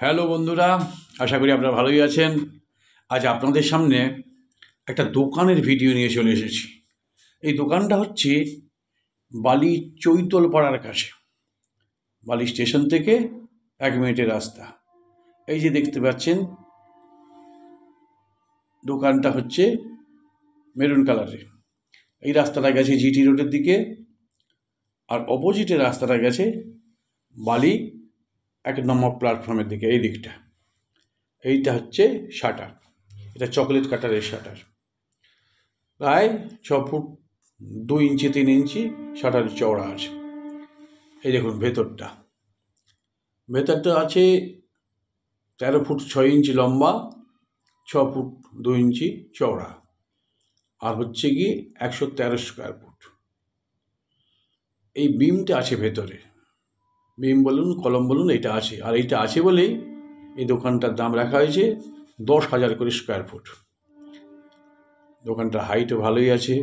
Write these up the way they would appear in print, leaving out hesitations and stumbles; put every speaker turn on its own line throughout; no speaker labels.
Hello বন্ধুরা, আশা করি আপনারা ভালোই আছেন। আজ আপনাদের সামনে একটা দোকানের ভিডিও নিয়ে চলে এসেছি। এই দোকানটা হচ্ছে বালি চৈতল পাড়ার কাছে, বালি স্টেশন থেকে 1 মিনিটের রাস্তা। এই যে দেখতে পাচ্ছেন, দোকানটা হচ্ছে মেরুন কালারের। এই রাস্তাটা গেছে জিটি রোডের দিকে, আর অপোজিটের রাস্তাটা গেছে বালি 1 নম্বর প্ল্যাটফর্মের দিকে। এই দিকটা, এইটা হচ্ছে শাটার, এটা চকলেট কাটারের শাটার। প্রায় 6 ফুট 2 ইঞ্চি 3 ইঞ্চি শাটার চওড়া আছে। এই দেখুন ভেতরটা আছে 13 ফুট 6 ইঞ্চি লম্বা, 6 ফুট 2 ইঞ্চি চওড়া, আর হচ্ছে কি 113 স্কোয়ার ফুট। এই বিমটা আছে ভেতরে, বিম বলুন কলম বলুন, এটা আছে। আর এইটা আছে বলেই এই দোকানটার দাম রাখা হয়েছে 10,000 করে স্কোয়ার ফুট। দোকানটার হাইটও ভালোই আছে,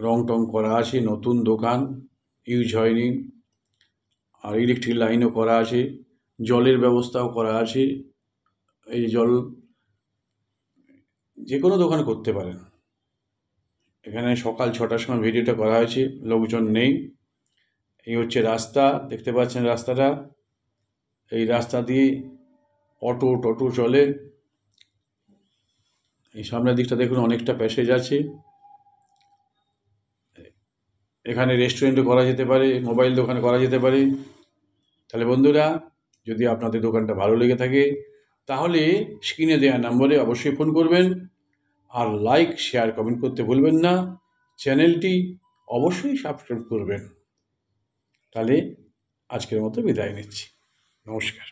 রং টং করা আছে, নতুন দোকান, ইউজ হয়নি। আর ইলেকট্রিক লাইনও করা আছে, জলের ব্যবস্থাও করা আছে। এই জল যে কোনো দোকান করতে পারেন। এখানে সকাল 6টার সময় ভিডিওটা করা হয়েছে, লোকজন নেই। এই হচ্ছে রাস্তা, দেখতে পাচ্ছেন রাস্তাটা। এই রাস্তা দিয়ে অটো টোটো চলে। এই সামনের দিকটা দেখুন, অনেকটা প্যাসেজ আছে। এখানে রেস্টুরেন্টও করা যেতে পারে, মোবাইল দোকান করা যেতে পারে। তাহলে বন্ধুরা, যদি আপনাদের দোকানটা ভালো লেগে থাকে তাহলে স্ক্রিনে দেওয়া নম্বরে অবশ্যই ফোন করবেন। আর লাইক শেয়ার কমেন্ট করতে ভুলবেন না। চ্যানেলটি অবশ্যই সাবস্ক্রাইব করবেন। তাহলে আজকের মতো বিদায় নিচ্ছি। নমস্কার।